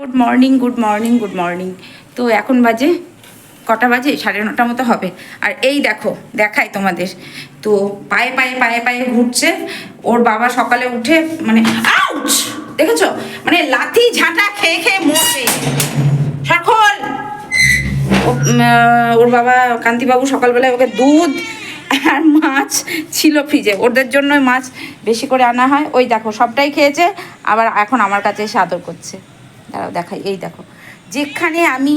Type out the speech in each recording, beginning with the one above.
Good morning good morning good morning. তো এখন বাজে কটা বাজে? 9:30 মতো হবে। আর এই দেখো, দেখাই তোমাদের। তো পায়ে পায়ে পায়ে পায়ে ঘুরছে। ওর বাবা সকালে উঠে মানে আউচ, দেখেছো, মানে লাথি ঝাঁটা খেয়ে খেয়ে মরবে। সরখল। ওর বাবা কান্তিবাবু সকালবেলায় ওকে দুধ আর মাছ ছিল ফ্রিজে, ওদের জন্য মাছ বেশি করে আনা হয়। ওই দেখো সবটাই খেয়েছে, আবার এখন আমার কাছে এসে আদর করছে। দাঁড়াও দেখাই, এই দেখো, যেখানে আমি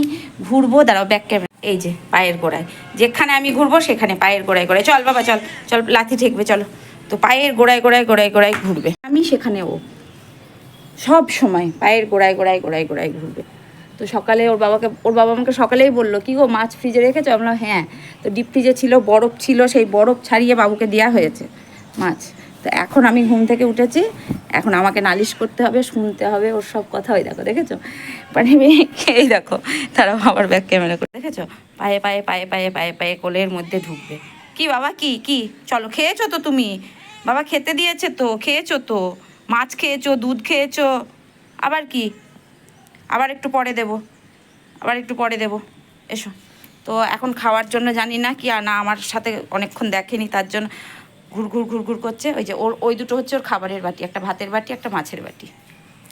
ঘুরবো, দাঁড়াও ব্যাক ক্যামেরা, এই যে পায়ের গোড়ায়, যেখানে আমি ঘুরবো সেখানে পায়ের গোড়ায় গোড়ায়, চল বাবা চল চল, লাথি ঠেকবে, চলো। তো পায়ের গোড়ায় গোড়ায় গোড়ায় গোড়ায় ঘুরবে, আমি সেখানে ও সব সময় পায়ের গোড়ায় গোড়ায় গোড়ায় গোড়ায় ঘুরবে। তো সকালে ওর বাবা আমাকে সকালেই বললো, কী গো মাছ ফ্রিজে রেখেছো? আমি বললাম হ্যাঁ। তো ডিপ ফ্রিজে ছিল, বরফ ছিল, সেই বরফ ছাড়িয়ে বাবুকে দেওয়া হয়েছে মাছ। তো এখন আমি ঘুম থেকে উঠেছি, এখন আমাকে নালিশ করতে হবে, শুনতে হবে ওর সব কথা। ওই দেখো, দেখেছো, মানে এই দেখো, তারা আবার ব্যাক ক্যামেরা করে, দেখেছো, পায়ে পায়ে পায়ে পায়ে পায়ে পায়ে কোলের মধ্যে ঢুকবে। কি বাবা, কি কি, চলো, খেয়েছো তো তুমি? বাবা খেতে দিয়েছে তো, খেয়েছো তো, মাছ খেয়েছো, দুধ খেয়েছো, আবার কি? আবার একটু পরে দেবো, আবার একটু পরে দেবো, এসো। তো এখন খাওয়ার জন্য জানি না কি, আর না আমার সাথে অনেকক্ষণ দেখেনি, তার জন্য ঘুরঘুর ঘুরঘুর করছে। ওই যে ওই দুটো হচ্ছে ওর খাবারের বাটি, একটা ভাতের বাটি, একটা মাছের বাটি,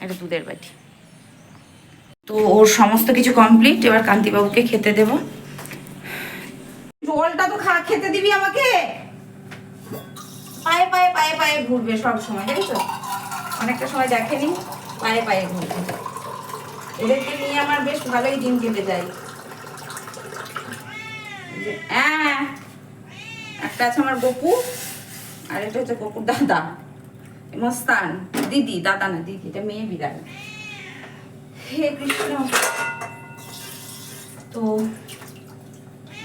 একটা দুধের বাটি। তো ওর সমস্ত কিছু কমপ্লিট, এবার কান্তিবাবুকে খেতে দেবো। জলটা তো খেতে দিবি আমাকে। পায়ে পায়ে পায়ে পায়ে ঘুরবে সব সময়, দেখেছো, অনেকটা সময় দেখেনি, পায়ে পায়ে ঘুরবে। এদেরকে নিয়ে আমার বেশ ভালোই দিন কেটে যায়। হ্যাঁ, একটা আছে আমার গপু, আর এটা হচ্ছে গপুর দাদা মস্তান, দিদি, দাদা না দিদি, এটা মেয়ে বিড়াল। হে কৃষ্ণ। তো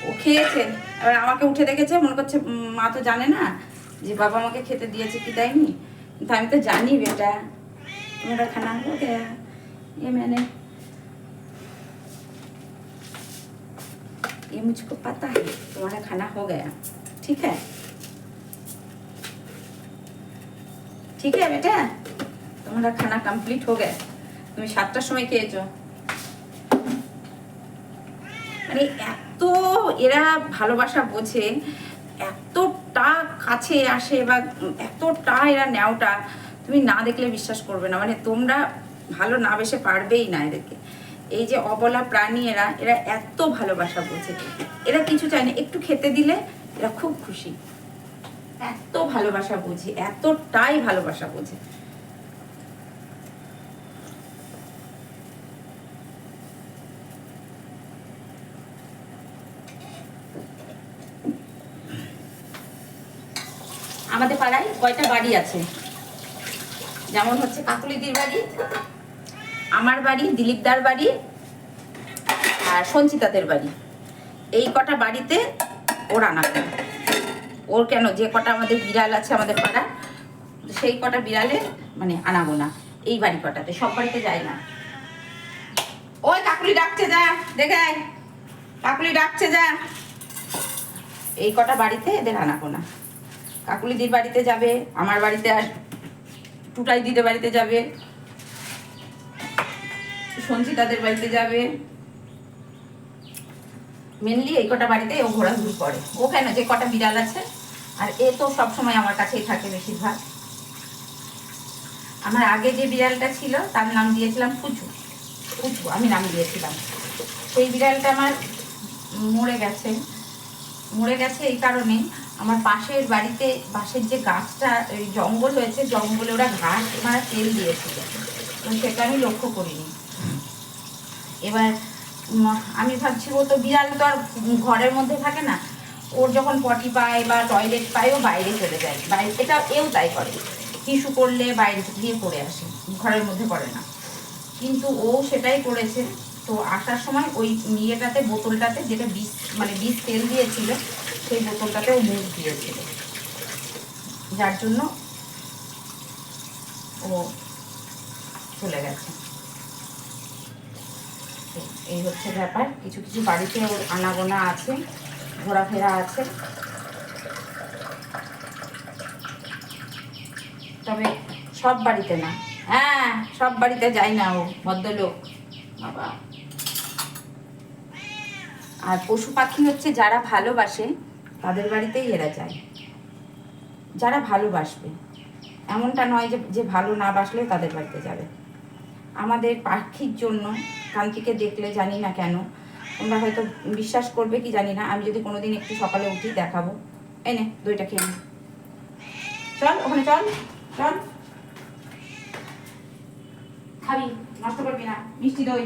ও খেয়েছে, এবার আমাকে উঠে দেখেছে, মনে করছে মা তো জানে না যে বাবা আমাকে খেতে দিয়েছে কি দেয়নি, কিন্তু আমি তো জানি বেটা, তোমার খানা হো গয়া, ये मैंने, ये मुझको पता है तुम्हारा खाना हो गया, ठीक है, ঠিক আছে বেটা, তোমার খানা কমপ্লিট হয়ে গেছে, তুমি 7টার সময় খেয়েছো। মানে এত এরা ভালোবাসা বোঝে, এতটা কাছে আসে, বা এতটা এরা নেওটা, তুমি না দেখলে বিশ্বাস করবে না। মানে তোমরা ভালো না বেসে পারবেই না এদেরকে। এই যে অবলা প্রাণী, এরা এরা এত ভালোবাসা বোঝে, এরা কিছু চায় না, একটু খেতে দিলে এরা খুব খুশি। এত ভালোবাসা বোঝে, এতটাই ভালোবাসা বোঝে। আমাদের পাড়ায় কয়টা বাড়ি আছে, যেমন হচ্ছে কাকুলিদির বাড়ি, আমার বাড়ি, দিলীপদার বাড়ি, আর সঞ্চিতাদের বাড়ি। এই কটা বাড়িতে ওর আনা, ওর কেন, যে কটা আমাদের বিড়াল আছে আমাদের পাড়া, সেই কটা বিড়ালে মানে আনাবো না। এই বাড়ি কটাতে, সব বাড়িতে যায় না। ওই কাকুলি ডাকছে, যা দেখে, কাকুলি ডাকছে, যা। এই কটা বাড়িতে এদের আনাবো না। কাকুলিদির বাড়িতে যাবে, আমার বাড়িতে আর টুটাই দিদের বাড়িতে যাবে, সঞ্চিতাদের বাড়িতে যাবে, মেনলি এই কটা বাড়িতে ও ঘোরাঘুরি করে। ও কেন, যে কটা বিড়াল আছে, আর এ তো সবসময় আমার কাছেই থাকে বেশিরভাগ। আমার আগে যে বিড়ালটা ছিল তার নাম দিয়েছিলাম ফুচু, ফুচু আমি নাম দিয়েছিলাম। সেই বিড়ালটা আমার মরে গেছে। মরে গেছে এই কারণে, আমার পাশের বাড়িতে, পাশের যে গাছটা জঙ্গল হয়েছে, জঙ্গলে ওরা ঘাস মারা তেল দিয়েছিল, তো সেটা আমি লক্ষ্য করিনি। এবার আমি ভাবছি, ও তো বিড়াল তো আর ঘরের মধ্যে থাকে না, ওর যখন পটি পায় বা টয়লেট পায় ও বাইরে চলে যায়, বাইরে, এটা এও তাই করে, টিস্যু করলে বাইরে দিয়ে পড়ে আসে, ঘরের মধ্যে পড়ে না। কিন্তু ও সেটাই করেছে। তো আসার সময় ওই ইয়েটাতে, বোতলটাতে, যেটা বিষ মানে বিষ তেল দিয়েছিল, সেই বোতলটাতে ও মুখ দিয়েছিল, যার জন্য ও চলে গেছে। এই হচ্ছে ব্যাপার। কিছু কিছু বাড়িতে ওর আনাগোনা আছে, ঘোরাফেরা আছে, তবে সব বাড়িতে না। হ্যাঁ, সব বাড়িতে যায় না ও, ভদ্রলোক, বাবা। আর পশু পাখি হচ্ছে যারা ভালোবাসে তাদের বাড়িতেই এরা যায়, যারা ভালোবাসবে, এমনটা নয় যে যে ভালো না বাসলে তাদের বাড়িতে যাবে। আমাদের পাখির জন্য কান্তিকে দেখলে জানি না কেন, তোমরা হয়তো বিশ্বাস করবে কি জানি না, আমি যদি কোনোদিন একটু সকালে উঠি দেখাবো। এনে দইটা খেয়ে নে, চল ওখানে চল, চল খাবি, নষ্ট করবি না, মিষ্টি দই।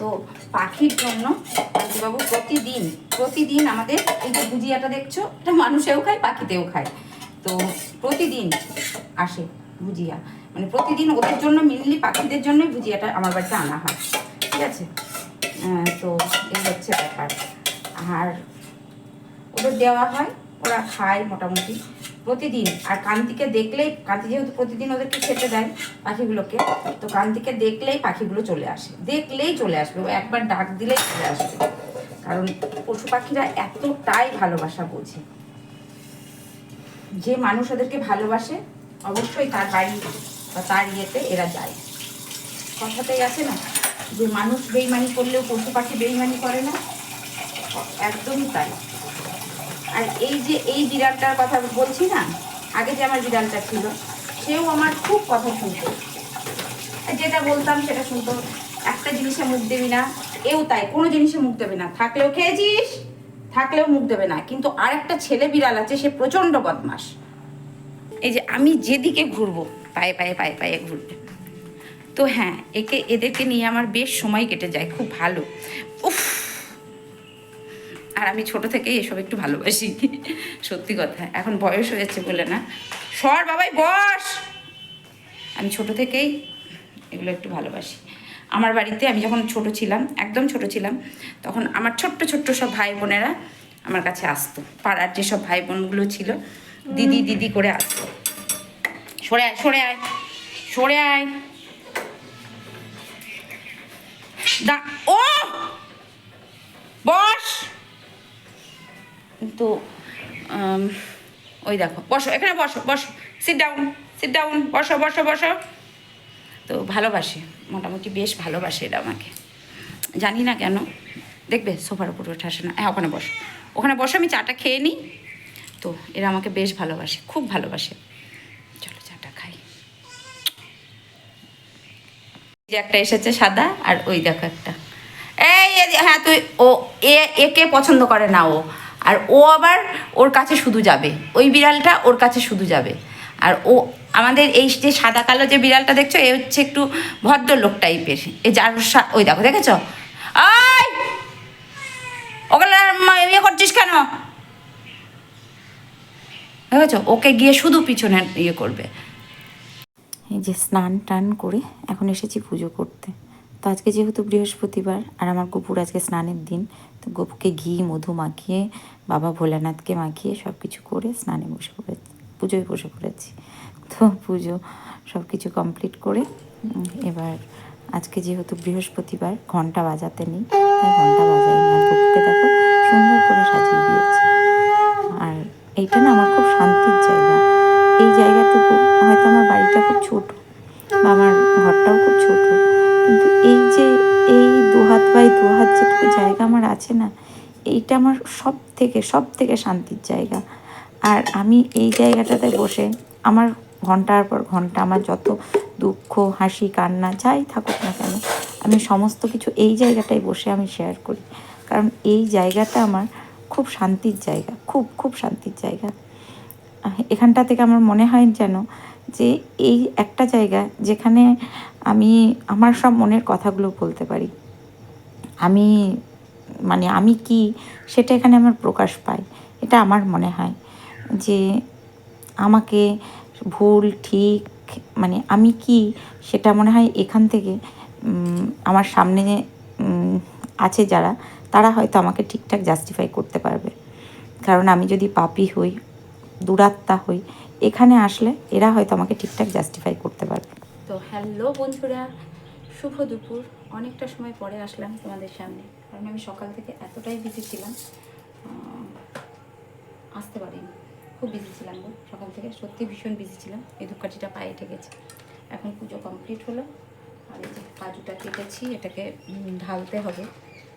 তো পাখির জন্য কান্তিবাবু প্রতিদিন আমাদের এই যে ভুজিয়াটা দেখছো, এটা মানুষেও খায় পাখিতেও খায়। তো প্রতিদিন আসে ভুজিয়া, মানে প্রতিদিন ওদের জন্য, মেনলি পাখিদের জন্যই ভুজিয়াটা আমার বাড়িতে আনা হয়, ঠিক আছে? তো এই হচ্ছে ব্যাপার। আর ওদের দেওয়া হয়, ওরা খায় মোটামুটি প্রতিদিন। আর কান্তিকে দেখলেই, কান্তি যেহেতু প্রতিদিন ওদেরকে খেতে দেয় পাখিগুলোকে, তো কান্তিকে দেখলেই পাখিগুলো চলে আসে, দেখলেই চলে আসবে, ও একবার ডাক দিলেই চলে আসবে। কারণ পশু পাখিরা এতটাই ভালোবাসা বোঝে, যে মানুষ ওদেরকে ভালোবাসে অবশ্যই তার বাড়ি বা তার ইয়েতে এরা যায়। কথাতেই আছে না যে মানুষ বেইমানি করলেও পশু পাখি বেইমানি করে না, একদমই তাই। আর এই যে এই বিড়ালটার কথা বলছি না, আগে যে আমার বিড়ালটা ছিল, সেও আমার খুব কথা শুনতো, যেটা বলতাম সেটা শুনতো। একটা জিনিসে মুখ দেবি না, এও তাই, কোনো জিনিসে মুখ দেবে না, থাকলেও খেয়েছিস, থাকলেও মুখ দেবে না। কিন্তু আর একটা ছেলে বিড়াল আছে, সে প্রচণ্ড বদমাস। এই যে আমি যেদিকে ঘুরবো পায়ে পায়ে পায়ে পায়ে ঘুরবে। তো হ্যাঁ, এদেরকে নিয়ে আমার বেশ সময় কেটে যায়, খুব ভালো। উফ, আর আমি ছোট থেকেই এসব একটু ভালোবাসি, সত্যি কথা। এখন বয়স হয়েছে বলে না, সর বাবাই বস, আমি ছোট থেকেই এগুলো একটু ভালোবাসি। আমার বাড়িতে আমি যখন ছোট ছিলাম, একদম ছোট ছিলাম, তখন আমার ছোট্ট ছোট্ট সব ভাই বোনেরা আমার কাছে আসতো, পাড়ার যেসব ভাই বোনগুলো ছিল, দিদি দিদি করে আসতো। সরে আয়, সরে আয়, সরে আয়, ও বস। তো ওই দেখো, বসো এখানে, বসো বসো, সিট ডাউন, সিট ডাউন, বসো বসো বসো। তো ভালোবাসে, মোটামুটি বেশ ভালোবাসে এরা আমাকে, জানি না কেন। দেখবে সোফার উপরে ওঠে, আসে না, হ্যাঁ ওখানে বসো, ওখানে বসো, আমি চাটা খেয়ে নিই। তো এরা আমাকে বেশ ভালোবাসে, খুব ভালোবাসে। চলো চাটা খাই। যে একটা এসেছে সাদা, আর ওই দেখো একটা, এই হ্যাঁ তুই, একে পছন্দ করে না ও, আর ও আবার ওর কাছে শুধু যাবে, ওই বিড়ালটা ওর কাছে শুধু যাবে। আর ও আমাদের এই যে সাদা কালো যে বিড়ালটা দেখছো, এ হচ্ছে একটু ভদ্রলোক টাইপের, এ যার ওই দেখো, দেখেছো? আয়, ওগুলো ইয়ে করছিস কেন? দেখেছো, ওকে গিয়ে শুধু পিছনে ইয়ে করবে। এই যে স্নান টান করে এখন এসেছি পুজো করতে। তো আজকে যেহেতু বৃহস্পতিবার আর আমার গপুর আজকে স্নানের দিন, তো গপুকে ঘি মধু মাখিয়ে, বাবা ভোলানাথকে মাখিয়ে সব কিছু করে স্নানে বসে পড়েছি, পুজোয় বসে পড়েছি। তো পুজো সব কিছু কমপ্লিট করে এবার আজকে যেহেতু বৃহস্পতিবার, ঘন্টা বাজাতে নেই, তাই ঘন্টা বাজাইনি। আর গপুকে দেখো সুন্দর করে সাজিয়ে দিয়েছি। আর এইটা না আমার খুব শান্তির জায়গা। এই জায়গাটুকু, হয়তো আমার বাড়িটা খুব ছোট বা আমার ঘরটাও খুব ছোট, কিন্তু এই যে এই 2 হাত বাই 2 হাত যেটুকু জায়গা আমার আছে না, এইটা আমার সব থেকে শান্তির জায়গা। আর আমি এই জায়গাটাতে বসে আমার ঘন্টার পর ঘন্টা, আমার যত দুঃখ হাসি কান্না যাই থাকুক না কেন, আমি সমস্ত কিছু এই জায়গাটায় বসে আমি শেয়ার করি। কারণ এই জায়গাটা আমার খুব শান্তির জায়গা, খুব শান্তির জায়গা। এখানটা থেকে আমার মনে হয় যেন যে এই একটা জায়গা যেখানে আমি আমার সব মনের কথাগুলো বলতে পারি। আমি কি সেটা এখানে আমার প্রকাশ পায়। এটা আমার মনে হয় যে আমাকে ভুল ঠিক, মানে আমি কি সেটা মনে হয় এখান থেকে আমার সামনে আছে যারা, তারা হয়তো আমাকে ঠিকঠাক জাস্টিফাই করতে পারবে। কারণ আমি যদি পাপী হই, দুরাত্মা হই, এখানে আসলে এরা হয়তো আমাকে ঠিকঠাক জাস্টিফাই করতে পারবে। তো হ্যালো বন্ধুরা, শুভ দুপুর, অনেকটা সময় পরে আসলাম তোমাদের সামনে, কারণ আমি সকাল থেকে এতটাই বিজি ছিলাম, আসতে পারিনি। খুব বিজি ছিলাম গো সকাল থেকে, সত্যি ভীষণ বিজি ছিলাম। এই ধূপকাঠিটা পায়ে ঠেকেছে। এখন পুজো কমপ্লিট হলো, আর এই যে কাজুটা কেটেছি, এটাকে ঢালতে হবে।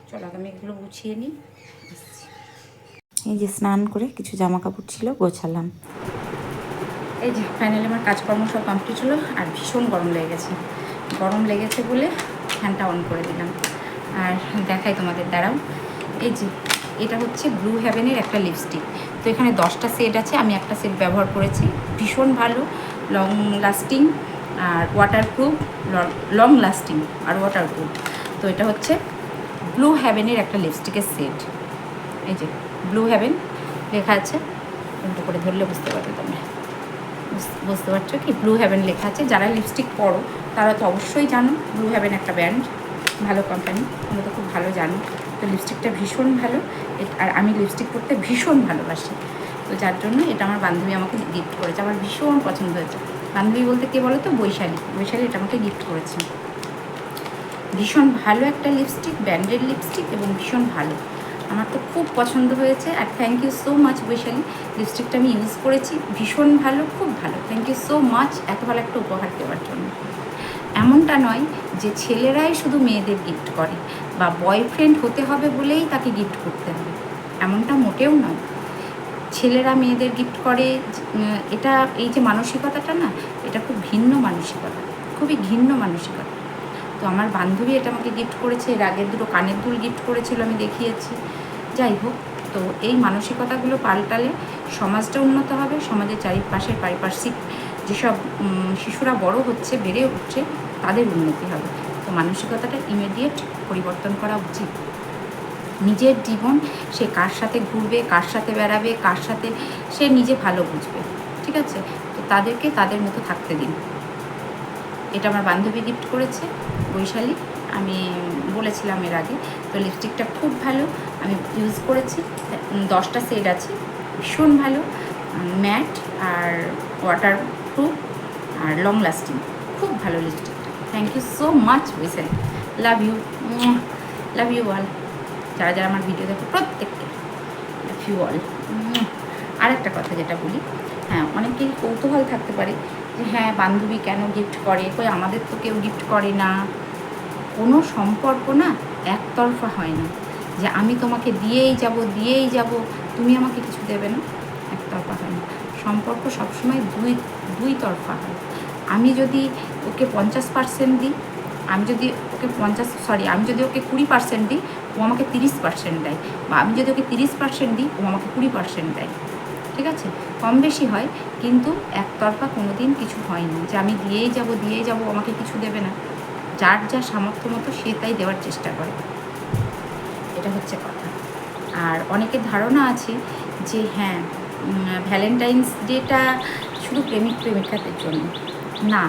চলো আমি এগুলো গুছিয়ে নিই, আসছি। এই যে স্নান করে কিছু জামা কাপড় ছিল গোছালাম। এই যে ফাইনালি আমার কাজকর্ম সব কমপ্লিট হলো, আর ভীষণ গরম লেগেছে। গরম লেগেছে বলে ফ্যানটা অন করে দিলাম। আর দেখাই তোমাদের, দাঁড়াও। এই যে এটা হচ্ছে ব্লু হেভেনের একটা লিপস্টিক। তো এখানে 10টা শেড আছে, আমি একটা শেড ব্যবহার করেছি। ভীষণ ভালো, লং লাস্টিং আর ওয়াটারপ্রুফ, লং লাস্টিং আর ওয়াটারপ্রুফ। তো এটা হচ্ছে ব্লু হেভেনের একটা লিপস্টিকের সেট। এই যে ব্লু হেভেন লেখা আছে, উল্টো করে ধরলে বুঝতে পারবে তোমরা, বুঝতে পারছো কি? ব্লু হেভেন লেখা আছে। যারা লিপস্টিক পরো তারা তো অবশ্যই জানো ব্লু হেভেন একটা ব্র্যান্ড, ভালো কোম্পানি, তোমরা তো খুব ভালো জানো। তো লিপস্টিকটা ভীষণ ভালো, আর আমি লিপস্টিক পরতে ভীষণ ভালোবাসি। তো যার জন্য এটা আমার বান্ধবী আমাকে গিফট করেছে, আমার ভীষণ পছন্দ হয়েছে। বান্ধবী বলতে কে বলো তো? বৈশালী। বৈশালী এটা আমাকে গিফট করেছে। ভীষণ ভালো একটা লিপস্টিক, ব্র্যান্ডেড লিপস্টিক, এবং ভীষণ ভালো, আমার তো খুব পছন্দ হয়েছে। আর thank you so much Vaishali, লিপস্টিকটা আমি ইউজ করেছি, ভীষণ ভালো, খুব ভালো। থ্যাংক ইউ সো মাচ এত ভালো একটা উপহার দেওয়ার জন্য। এমনটা নয় যে ছেলেরাই শুধু মেয়েদের গিফট করে, বা বয়ফ্রেন্ড হতে হবে বলেই তাকে গিফট করতে হবে, এমনটা মোটেও নয়। ছেলেরা মেয়েদের গিফট করে, এটা এই যে মানসিকতাটা না, এটা খুব ভিন্ন মানসিকতা, খুবই ঘিন্ন মানসিকতা। তো আমার বান্ধবী এটা আমাকে গিফট করেছে, এর আগের দুটো কানের দুল গিফট করেছিল, আমি দেখিয়েছি। যাই হোক, তো এই মানসিকতাগুলো পাল্টালে সমাজটা উন্নত হবে, সমাজের চারিপাশের পারিপার্শ্বিক যেসব শিশুরা বড় হচ্ছে, বেড়ে উঠছে, তাদের উন্নতি হবে। তো মানসিকতাটা ইমিডিয়েট পরিবর্তন করা উচিত। নিজের জীবন সে কার সাথে ঘুরবে, কার সাথে বেড়াবে, কার সাথে সে নিজে ভালো বুঝবে, ঠিক আছে? তো তাদেরকে তাদের মতো থাকতে দিন। এটা আমার বান্ধবী গিফট করেছে, বৈশালী, আমি বলেছিলাম এর আগে। তো লিপস্টিকটা খুব ভালো, আমি ইউজ করেছি। 10টা শেড আছে, ভীষণ ভালো, ম্যাট আর ওয়াটারপ্রুফ আর লং লাস্টিং, খুব ভালো লিপস্টিকটা। Thank you so much Vaishali, love you, love you all. যারা যারা আমার ভিডিও দেখো প্রত্যেককে লাভ ইউ অল। আর একটা কথা যেটা বলি, হ্যাঁ, অনেকেই কৌতূহল থাকতে পারে যে হ্যাঁ বান্ধবী কেন গিফট করে, কই আমাদের তো কেউ গিফট করে না। কোনো সম্পর্ক না একতরফা হয় না, যে আমি তোমাকে দিয়েই যাব, তুমি আমাকে কিছু দেবে না, একতরফা হয় না। সম্পর্ক সবসময় দুই তরফা হয়। আমি যদি ওকে 50% দিই, আমি যদি ওকে 20% দিই, ও আমাকে 30% দেয়, বা আমি যদি ওকে 30% দিই, ও আমাকে 20% দেয়, ঠিক আছে? কম বেশি হয়, কিন্তু একতরফা কোনো দিন কিছু হয় না যে আমি দিয়েই যাব, আমাকে কিছু দেবে না। যার যা সামর্থ্য মতো সে তাই দেওয়ার চেষ্টা করে, এটা হচ্ছে কথা। আর অনেকের ধারণা আছে যে হ্যাঁ ভ্যালেন্টাইন্স ডেটা শুধু প্রেমিক প্রেমিকাদের জন্য না।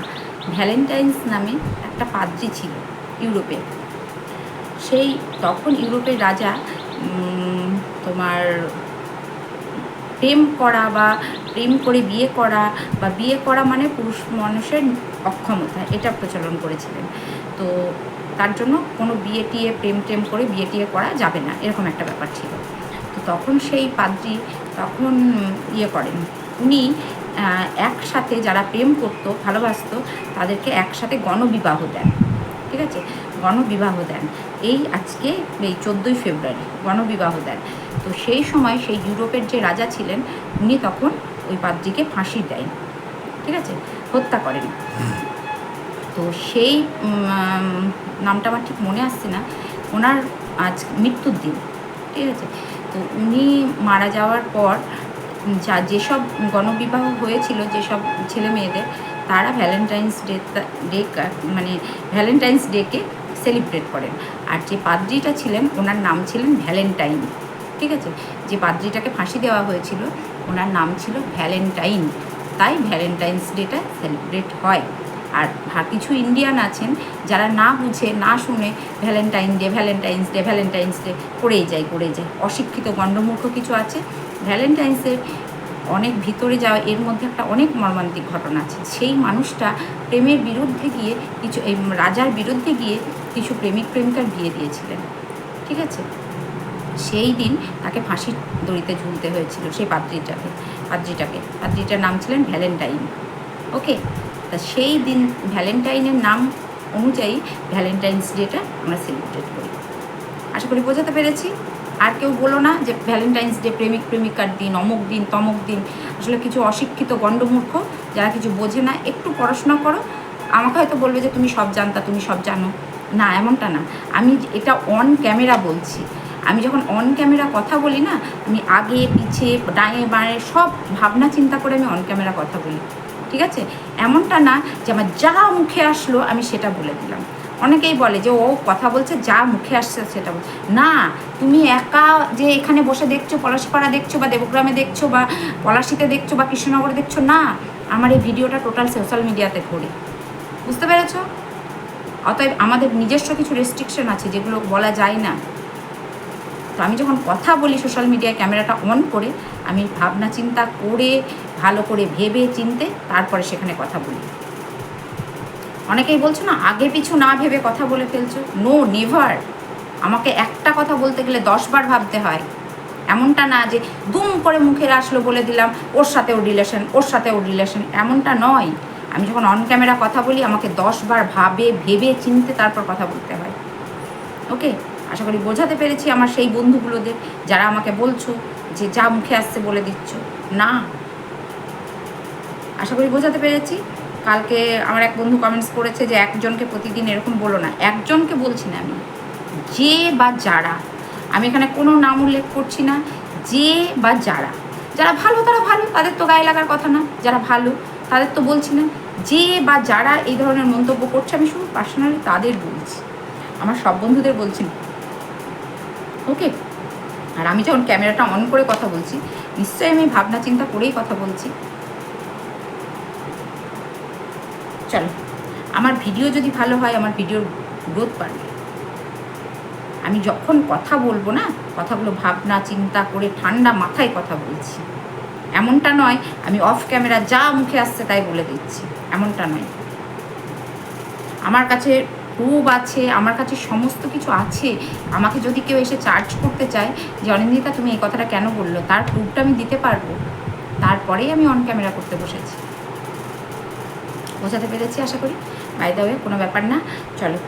ভ্যালেন্টাইন্স নামে একটা পাদ্রী ছিল ইউরোপে, সেই তখন ইউরোপের রাজা তোমার প্রেম করা বা প্রেম করে বিয়ে করা, বা বিয়ে করা মানে পুরুষ মানুষের অক্ষমতা, এটা প্রচলন করেছিলেন। তো তার জন্য কোনো বিয়ে টিয়ে প্রেম করে বিয়ে টিয়ে করা যাবে না, এরকম একটা ব্যাপার ছিল। তো তখন সেই পাদ্রী তখন করেন, উনি একসাথে যারা প্রেম করতো, ভালোবাসতো, তাদেরকে একসাথে গণবিবাহ দেন, ঠিক আছে? গণবিবাহ দেন, এই আজকে এই 14ই ফেব্রুয়ারি গণবিবাহ দেন। তো সেই সময় সেই ইউরোপের যে রাজা ছিলেন, উনি তখন ওই পাদ্রীকে ফাঁসি দেন, ঠিক আছে, হত্যা করেন। তো সেই নামটা আমার ঠিক মনে আসছে না, ওনার আজ মৃত্যুর দিন, ঠিক আছে? তো উনি মারা যাওয়ার পর যেসব গণবিবাহ হয়েছিল, যেসব ছেলে মেয়েদের, তারা ভ্যালেন্টাইন্স ডেকে সেলিব্রেট করেন। আর যে পাদ্রীটা ছিলেন, ওনার নাম ছিলেন ভ্যালেন্টাইন, ঠিক আছে? যে পাদ্রীটাকে ফাঁসি দেওয়া হয়েছিল, ওনার নাম ছিল ভ্যালেন্টাইন, তাই ভ্যালেন্টাইন্স ডেটা সেলিব্রেট হয়। আর কিছু ইন্ডিয়ান আছেন যারা না বুঝে না শুনে ভ্যালেন্টাইন্স ডে করেই যায়। অশিক্ষিত গণ্ডমূর্খ কিছু আছে, ভ্যালেন্টাইন্সের অনেক ভিতরে যাওয়া, এর মধ্যে একটা অনেক মর্মান্তিক ঘটনা আছে। সেই মানুষটা প্রেমের বিরুদ্ধে গিয়ে কিছু, এই রাজার বিরুদ্ধে গিয়ে কিছু প্রেমিক প্রেমিকার বিয়ে দিয়েছিলেন, ঠিক আছে? সেই দিন তাকে ফাঁসির দড়িতে ঝুলতে হয়েছিল সেই পাদ্রিটার নাম ছিলেন ভ্যালেন্টাইন। ওকে, তা সেই দিন ভ্যালেন্টাইনের নাম অনুযায়ী ভ্যালেন্টাইন্স ডেটা আমরা সেলিব্রেট করি। আশা করি বোঝাতে পেরেছি। আর কেউ বলো না যে ভ্যালেন্টাইন্স ডে প্রেমিক প্রেমিকার দিন, অমুক দিন তমুক দিন। আসলে কিছু অশিক্ষিত গণ্ডমূর্খ যারা কিছু বোঝে না, একটু পড়াশোনা করো। আমাকে হয়তো বলবে যে তুমি সব জানতা, তুমি সব জানো। না, এমনটা না। আমি এটা অন ক্যামেরা বলছি। আমি যখন অন ক্যামেরা কথা বলি না, আমি আগে পিছে ডায়ে বাঁয়ে সব ভাবনা চিন্তা করে আমি অন ক্যামেরা কথা বলি, ঠিক আছে? এমনটা না যে আমার যা মুখে আসলো আমি সেটা বলে দিলাম। অনেকেই বলে যে ও কথা বলছে যা মুখে আসছে সেটা বল না। তুমি একা যে এখানে বসে দেখছো, পলাশপাড়া দেখছো বা দেবগ্রামে দেখছো বা পলাশিতে দেখছো বা কৃষ্ণনগরে দেখছো, না, আমার এই ভিডিওটা টোটাল সোশ্যাল মিডিয়াতে করি, বুঝতে পেরেছো? অতএব আমাদের নিজস্ব কিছু রেস্ট্রিকশন আছে যেগুলো বলা যায় না। তো আমি যখন কথা বলি সোশ্যাল মিডিয়ায় ক্যামেরাটা অন করে, আমি ভাবনা চিন্তা করে ভালো করে ভেবে চিনতে তারপরে সেখানে কথা বলি। অনেকেই বলছো না আগে পিছু না ভেবে কথা বলে ফেলছো। No, never. আমাকে একটা কথা বলতে গেলে 10 বার ভাবতে হয়। এমনটা না যে দুম করে মুখে আসলো বলে দিলাম ওর সাথে ওর রিলেশন, ওর সাথে ওর রিলেশন, এমনটা নয়। আমি যখন অন ক্যামেরা কথা বলি আমাকে 10 বার ভেবে চিনতে তারপর কথা বলতে হয়। ওকে, আশা করি বোঝাতে পেরেছি আমার সেই বন্ধুগুলোদের যারা আমাকে বলছো যে যা মুখে আসছে বলে দিচ্ছ। না, আশা করি বোঝাতে পেরেছি। কালকে আমার এক বন্ধু কমেন্টস করেছে যে একজনকে প্রতিদিন এরকম বলো না। একজনকে বলছি না আমি, যে বা যারা, আমি এখানে কোনো নাম উল্লেখ করছি না, যে বা যারা ভালো তারা ভালো, তাদের তো গায়ে লাগার কথা না। যারা ভালো তাদের তো বলছি না। যে বা যারা এই ধরনের মন্তব্য করছে আমি শুধু পার্সোনালি তাদের বলছি, আমার সব বন্ধুদের বলছি না। ওকে, আর আমি যখন ক্যামেরাটা অন করে কথা বলছি নিশ্চয়ই আমি ভাবনা চিন্তা করেই কথা বলছি। চলো, আমার ভিডিও যদি ভালো হয় আমার ভিডিওর গ্রোথ বাড়বে। আমি যখন কথা বলবো না, কথাগুলো ভাবনা চিন্তা করে ঠান্ডা মাথায় কথা বলছি। এমনটা নয় আমি অফ ক্যামেরা যা মুখে আসছে তাই বলে দিচ্ছি, এমনটা নয়। আমার কাছে প্রুফ আছে, আমার কাছে সমস্ত কিছু আছে। আমাকে যদি কেউ এসে চার্জ করতে চায় যে অনিন্দিতা তুমি এই কথাটা কেন বললো, তার প্রুফটা আমি দিতে পারবো। তারপরেই আমি অন ক্যামেরা করতে বসেছি। বোঝাতে পেরেছি আশা করি। বাই দ্য ওয়ে, কোনো ব্যাপার না। চলো,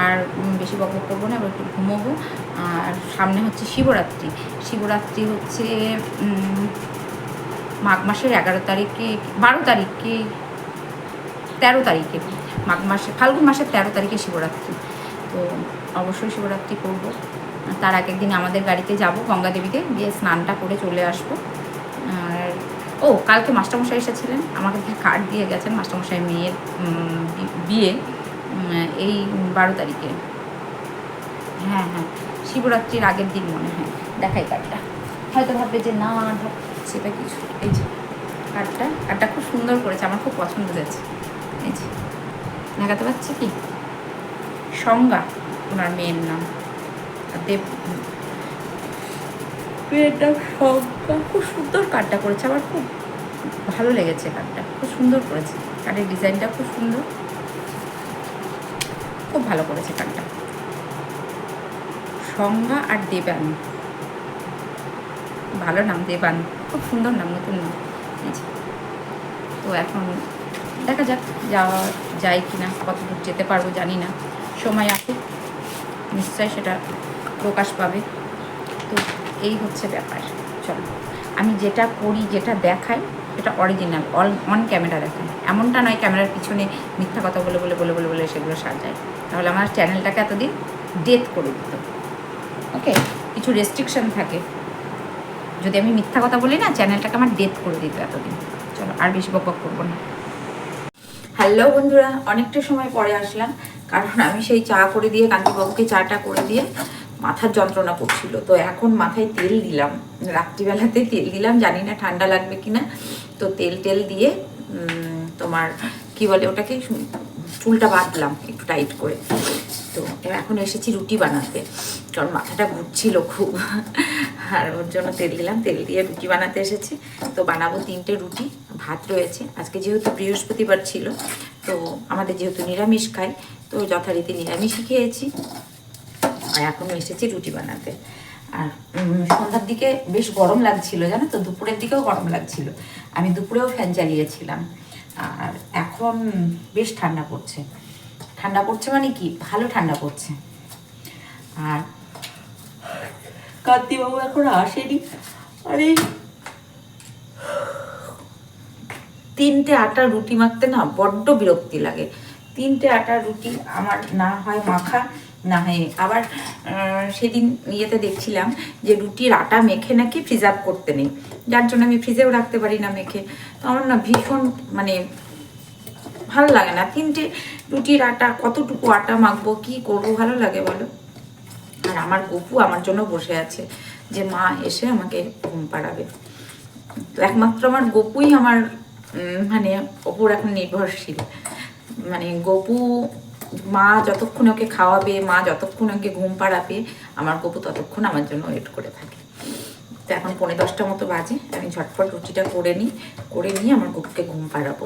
আর বেশি বক করবো না, এবার একটু ঘুমোবো। আর সামনে হচ্ছে শিবরাত্রি। শিবরাত্রি হচ্ছে মাঘ মাসের 11 তারিখে, 12 তারিখে, 13 তারিখে, মাঘ মাসে ফাল্গুন মাসের 13 তারিখে শিবরাত্রি। তো অবশ্যই শিবরাত্রি করবো। তার আগের দিন আমাদের গাড়িতে যাব গঙ্গা দেবীতে, গিয়ে স্নানটা করে চলে আসবো। আর কালকে মাস্টারমশাই এসেছিলেন, আমাকে কার্ড দিয়ে গেছেন। মাস্টারমশাই মেয়ের বিয়ে এই 12 তারিখে। হ্যাঁ, শিবরাত্রির আগের দিন মনে হয়। দেখাই কার্ডটা, হয়তো ভাববে যে না সেটা কিছু। এই যে কার্ডটা খুব সুন্দর করেছে, আমার খুব পছন্দ হয়েছে। এই যে দেখাতে পাচ্ছি কি, সংজ্ঞা ওনার মেয়ের নাম, মেয়েটা সংজ্ঞা। খুব সুন্দর কার্ডটা করেছে, আমার খুব ভালো লেগেছে। কার্ডটা খুব সুন্দর করেছে, কার্ডের ডিজাইনটা খুব সুন্দর, খুব ভালো করেছে কার্ডটা। সংজ্ঞা আর দেবান, ভালো নাম, দেবান, খুব সুন্দর নাম, নতুন নাম। তো এখন দেখা যাক যাওয়া যায় কি না, কতদূর যেতে পারবো জানি না। সময় আসুক নিশ্চয় সেটা প্রকাশ পাবে। তো এই হচ্ছে ব্যাপার। চলো, আমি যেটা করি, যেটা দেখাই, এটা অরিজিনাল, অন ক্যামেরা দেখাই। এমনটা নয় ক্যামেরার পিছনে মিথ্যা কথা বলে বলে বলে বলে বলে সেগুলো সাজায়, তাহলে আমার চ্যানেলটাকে এতদিন ডেথ করে দিত। ওকে, কিছু রেস্ট্রিকশন থাকে। যদি আমি মিথ্যা কথা বলি না, চ্যানেলটাকে আমার ডেথ করে দিত এতদিন। চলো, আর বেশি বক করবো না। হ্যালো বন্ধুরা, অনেকটা সময় পরে আসলাম, কারণ আমি সেই চা করে দিয়ে, কান্তিবাবুকে চাটা করে দিয়ে মাথার যন্ত্রণা করছিল। তো এখন মাথায় তেল দিলাম, রাত্রিবেলাতে তেল দিলাম, জানি না ঠান্ডা লাগবে কিনা। তো তেল দিয়ে তোমার কি বলে ওটাকে, চুলটা বাঁধলাম একটু টাইট করে। তো এখন এসেছি রুটি বানাতে। কারণ মাথাটা ঘুরছিল খুব। আর ওর জন্য তেল দিলাম, তেল দিয়ে রুটি বানাতে এসেছি। তো বানাবো 3টে রুটি, ভাত রয়েছে। আজকে যেহেতু বৃহস্পতিবার ছিল, তো আমাদের যেহেতু নিরামিষ খাই, তো যথারীতি নিরামিষই খেয়েছি। আর এখন এসেছি রুটি বানাতে। আর সন্ধ্যার দিকে বেশ গরম লাগছিল, জানো তো, দুপুরের দিকেও গরম লাগছিল। আমি দুপুরেও ফ্যান চালিয়েছিলাম। আর এখন বেশ ঠান্ডা পড়ছে। ঠান্ডা পড়ছে মানে কি, ভালো ঠান্ডা পড়ছে। আর কান্তিবাবু এখন আসেনি। আরে 3টে আটার রুটি মাখতে না বড্ড বিরক্তি লাগে। 3টে আটার রুটি আমার না হয় মাখা, না হয় আবার সেদিন ইয়েতে দেখছিলাম যে রুটির আটা মেখে নাকি প্রিজার্ভ করতে নেই, যার জন্য আমি ফ্রিজেও রাখতে পারি না মেখে। তো আমার না ভীষণ মানে ভালো লাগে না। 3টে রুটির আটা, কতটুকু আটা মাখবো, কি করবো, ভালো লাগে বলো? আর আমার গপু আমার জন্য বসে আছে যে মা এসে আমাকে ঘুম পাড়াবে। তো একমাত্র আমার গপুই আমার মানে ওপর এখন নির্ভরশীল। মানে গপু, মা যতক্ষণ ওকে খাওয়াবে, মা যতক্ষণ ওকে ঘুম পাড়াবে, আমার গপু ততক্ষণ আমার জন্য ওয়েট করে থাকে। তো এখন 9:45 মতো বাজে, আমি ঝটপট রুটিটা করে নিয়ে আমার গপুকে ঘুম পাড়াবো।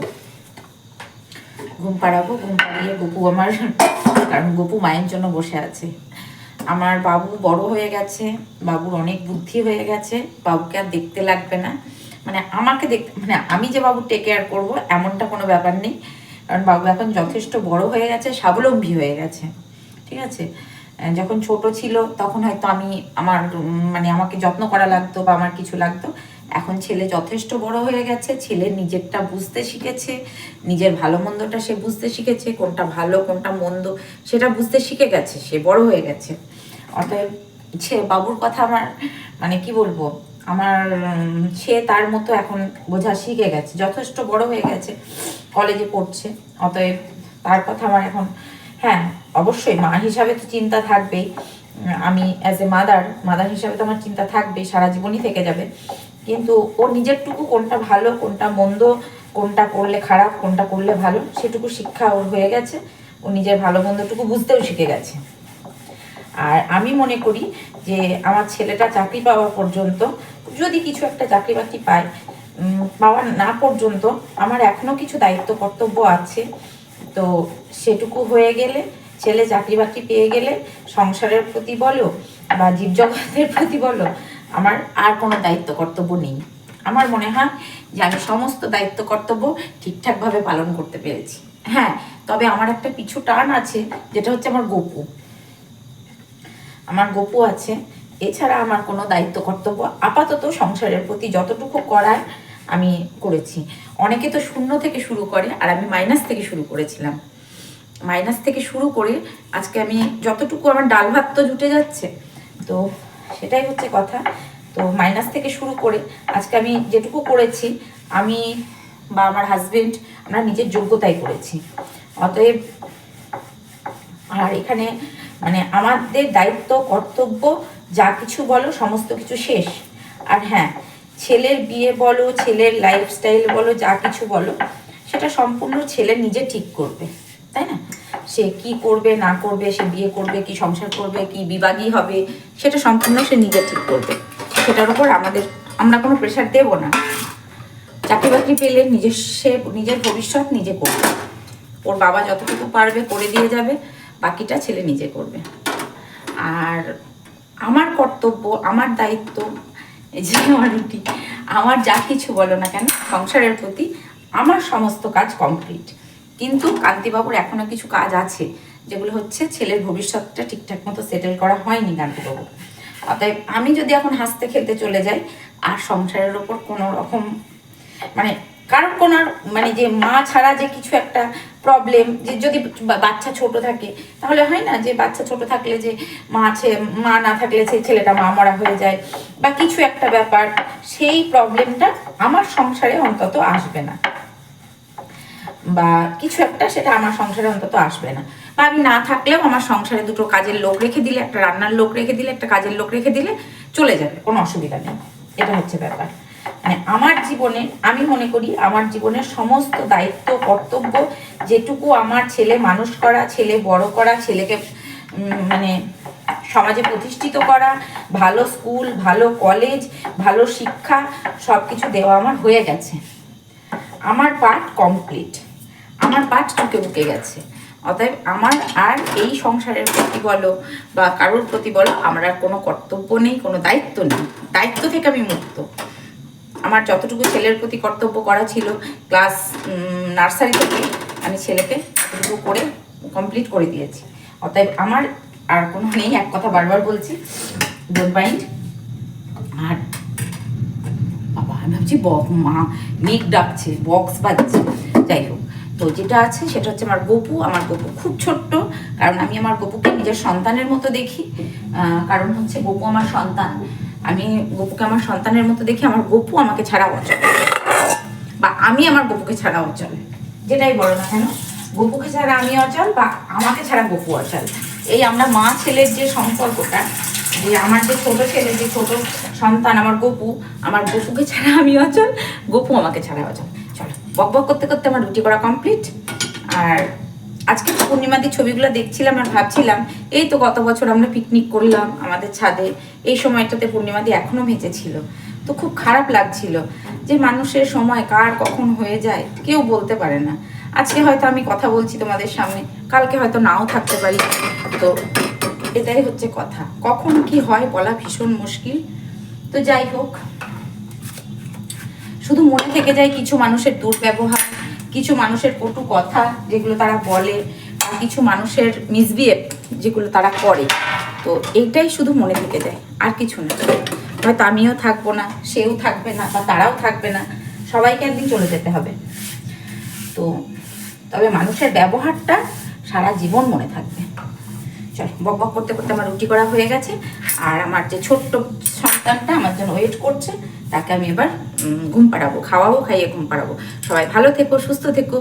ঘুম পাড়িয়ে গপু আমার, কারণ গপু মায়ের জন্য বসে আছে। আমার বাবু বড় হয়ে গেছে, বাবুর অনেক বুদ্ধি হয়ে গেছে, বাবুকে আর দেখতে লাগবে না। মানে আমাকে দেখতে, মানে আমি যে বাবু টেক কেয়ার করবো এমনটা কোনো ব্যাপার নেই, কারণ বাবু এখন যথেষ্ট বড় হয়ে গেছে, স্বাবলম্বী হয়ে গেছে। ঠিক আছে, যখন ছোট ছিল তখন হয়তো আমি মানে আমাকে যত্ন করা লাগতো বা আমার কিছু লাগতো। এখন ছেলে যথেষ্ট বড় হয়ে গেছে, ছেলে নিজেরটা বুঝতে শিখেছে, নিজের ভালো মন্দটা সে বুঝতে শিখেছে, কোনটা ভালো কোনটা মন্দ সেটা বুঝতে শিখে গেছে, সে বড় হয়ে গেছে। অতএব বাবুর কথা আমার মানে কি বলবো, আমার সে তার মতো এখন বোঝা শিখে গেছে, যথেষ্ট বড় হয়ে গেছে, কলেজে পড়ছে। অতএব তার কথা আমার এখন, হ্যাঁ অবশ্যই মা হিসাবে তো চিন্তা থাকবেই, আমি অ্যাজ এ মাদার হিসাবে তো আমার চিন্তা থাকবেই, সারা জীবনই থেকে যাবে। কিন্তু ও নিজেরটুকু কোনটা ভালো কোনটা মন্দ, কোনটা করলে খারাপ কোনটা করলে ভালো, সেটুকু শিক্ষা ওর হয়ে গেছে। ও নিজের ভালো মন্দটুকু বুঝতেও শিখে গেছে। আর আমি মনে করি যে আমার ছেলেটা চাকরি পাওয়া পর্যন্ত, যদি কিছু একটা চাকরি বাকরি পায়, পাওয়া না পর্যন্ত আমার এখনো কিছু দায়িত্ব কর্তব্য আছে। তো সেটুকু হয়ে গেলে, ছেলে চাকরি বাকরি পেয়ে গেলে, সংসারের প্রতি বলো বা জীবজগতের প্রতি বলো, আমার আর কোনো দায়িত্ব কর্তব্য নেই। আমার মনে হয় যে আমি সমস্ত দায়িত্ব কর্তব্য ঠিকঠাকভাবে পালন করতে পেরেছি। হ্যাঁ, তবে আমার একটা পিছু টান আছে, যেটা হচ্ছে আমার গপু আছে। এছাড়া আমার কোনো দায়িত্ব কর্তব্য আপাতত সংসারের প্রতি যতটুকু করার আমি করেছি। অনেকে তো 0 থেকে শুরু করে, আর আমি মাইনাস থেকে শুরু করেছিলাম। মাইনাস থেকে শুরু করে আজকে আমি যতটুকু, আমার ডাল ভাত তো জুটে যাচ্ছে, তো সেটাই হচ্ছে কথা। তো মাইনাস থেকে শুরু করে আজকে আমি যেটুকু করেছি, আমি বা আমার হাজবেন্ড আমরা নিজের যোগ্যতায় করেছি। অতএব আর এখানে মানে আমাদের দায়িত্ব কর্তব্য যা কিছু বলো সমস্ত কিছু শেষ। আর হ্যাঁ, ছেলের বিয়ে বলো, ছেলের লাইফস্টাইল বলো, যা কিছু বলো, সেটা সম্পূর্ণ ছেলে নিজে ঠিক করবে, তাই না? সে কি করবে না করবে, সে বিয়ে করবে কি সংসার করবে কি বিবাদী হবে, সেটা সম্পূর্ণ সে নিজে ঠিক করবে। সেটার উপর আমরা কোনো প্রেশার দেব না। চাকরি বাকরি পেলে নিজের ভবিষ্যৎ নিজে করবে। ওর বাবা যতটুকু পারবে করে দিয়ে যাবে, বাকিটা ছেলে নিজে করবে। আর আমার কর্তব্য, আমার দায়িত্ব, এই যে আমার রুটি, আমার যা কিছু বলো না কেন সংসারের প্রতি, আমার সমস্ত কাজ কমপ্লিট। কিন্তু কান্তিবাবুর এখনো কিছু কাজ আছে, যেগুলো হচ্ছে ছেলের ভবিষ্যৎটা ঠিকঠাক মতো সেটেল করা হয়নি কান্তিবাবু। অতএব আমি যদি এখন হাসতে খেলতে চলে যাই, আর সংসারের ওপর কোনো রকম মানে কারণ কোনো মানে যে মা ছাড়া যে কিছু একটা প্রবলেম, যে যদি বাচ্চা ছোট থাকে তাহলে হয় না যে বাচ্চা ছোট থাকলে যে মা না থাকলে সেই ছেলেটা মা মরা হয়ে যায় বা কিছু একটা ব্যাপার, সেই প্রবলেমটা আমার সংসারে অন্তত আসবে না, বা কিছু একটা সেটা আমার সংসারে অন্তত আসবে না। বা আমি না থাকলেও আমার সংসারে 2টো কাজের লোক রেখে দিলে, একটা রান্নার লোক রেখে দিলে, একটা কাজের লোক রেখে দিলে চলে যাবে, কোনো অসুবিধা নেই। এটা হচ্ছে ব্যাপার। মানে আমার জীবনে, আমি মনে করি আমার জীবনের সমস্ত দায়িত্ব কর্তব্য, যেটুকু আমার ছেলে মানুষ করা, ছেলে বড় করা, ছেলেকে মানে সমাজে প্রতিষ্ঠিত করা, ভালো স্কুল, ভালো কলেজ, ভালো শিক্ষা সব কিছু দেওয়া আমার হয়ে গেছে। আমার পার্ট কমপ্লিট, আমার পার্ট ঢুকে গেছে। অতএব আমার আর এই সংসারের প্রতি বলো বা কারোর প্রতি বলো আমার আর কোনো কর্তব্য নেই, কোনো দায়িত্ব নেই। দায়িত্ব থেকে আমি মুক্ত। আমার যতটুকু ছেলের প্রতি কর্তব্য করা ছিল ক্লাস নার্সারি থেকে আমি ছেলেকে এটুকু করে কমপ্লিট করে দিয়েছি। অতএব আমার আর কোনো নেই। এক কথা বারবার বলছি, ডোন্ট মাইন্ড। আর বাবা আমি ভাবছি মা মেঘ ডাকছে, বক্স বাজছে, যাই হোক। তো যেটা আছে সেটা হচ্ছে আমার গপু। আমার গপু খুব ছোট্ট, কারণ আমি আমার গপুকে নিজের সন্তানের মতো দেখি। কারণ হচ্ছে গপু আমার সন্তান, আমি গপুকে আমার সন্তানের মতো দেখি। আমার গপু আমাকে ছাড়া অচল, বা আমি আমার গপুকে ছাড়া অচল, যেটাই বলো না কেন। গপুকে ছাড়া আমি অচল বা আমাকে ছাড়া গপু অচল। এই আমরা মা ছেলের যে সম্পর্কটা, যে আমার যে ছোট ছেলে, যে ছোট সন্তান আমার গপু, আমার গপুকে ছাড়া আমি অচল, গপু আমাকে ছাড়া অচল। চলো, বক বক করতে করতে আমার রুটি করা কমপ্লিট। আর আজকে পূর্ণিমাদির ছবিগুলো দেখছিলাম আর ভাবছিলাম, এই তো গত বছর আমরা পিকনিক করলাম আমাদের ছাদে, এই সময়টাতে পূর্ণিমাদি এখনো বেঁচে ছিল। তো খুব খারাপ লাগছিল যে মানুষের সময় কার কখন হয়ে যায় কেউ বলতে পারে না। আজকে হয়তো আমি কথা বলছি তোমাদের সামনে, কালকে হয়তো নাও থাকতে পারি। তো এটাই হচ্ছে কথা, কখন কি হয় বলা ভীষণ মুশকিল। তো যাই হোক, শুধু মনে থেকে যায় কিছু মানুষের দুর্ব্যবহার, কিছু মানুষের কটু কথা যেগুলো তারা বলে, আর কিছু মানুষের মিসবিহেভ যেগুলো তারা করে। তো এইটাই শুধু মনে থেকে যায়, আর কিছু না। হয়তো আমিও থাকবো না, সেও থাকবে না, বা তারাও থাকবে না, সবাইকে একদিন চলে যেতে হবে। তো তবে মানুষের ব্যবহারটা সারা জীবন মনে থাকবে। চল, বক বক করতে করতে আমার রুটি করা হয়ে গেছে। আর আমার যে ছোট্ট সন্তানটা আমার জন্য ওয়েট করছে, তাকে আমি এবার ঘুম পাড়াবো, খাওয়াবো, খাইয়ে ঘুম পাড়াবো। সবাই ভালো থেকো, সুস্থ থেকো,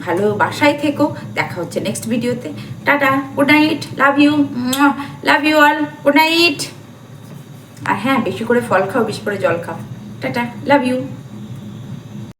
ভালো বাসায় থেকো। দেখা হচ্ছে নেক্সট ভিডিওতে। Tata, good night, love you, love you all, good night. আর হ্যাঁ, বেশি করে ফল খাও, বেশি করে জল খাও। Tata, love you.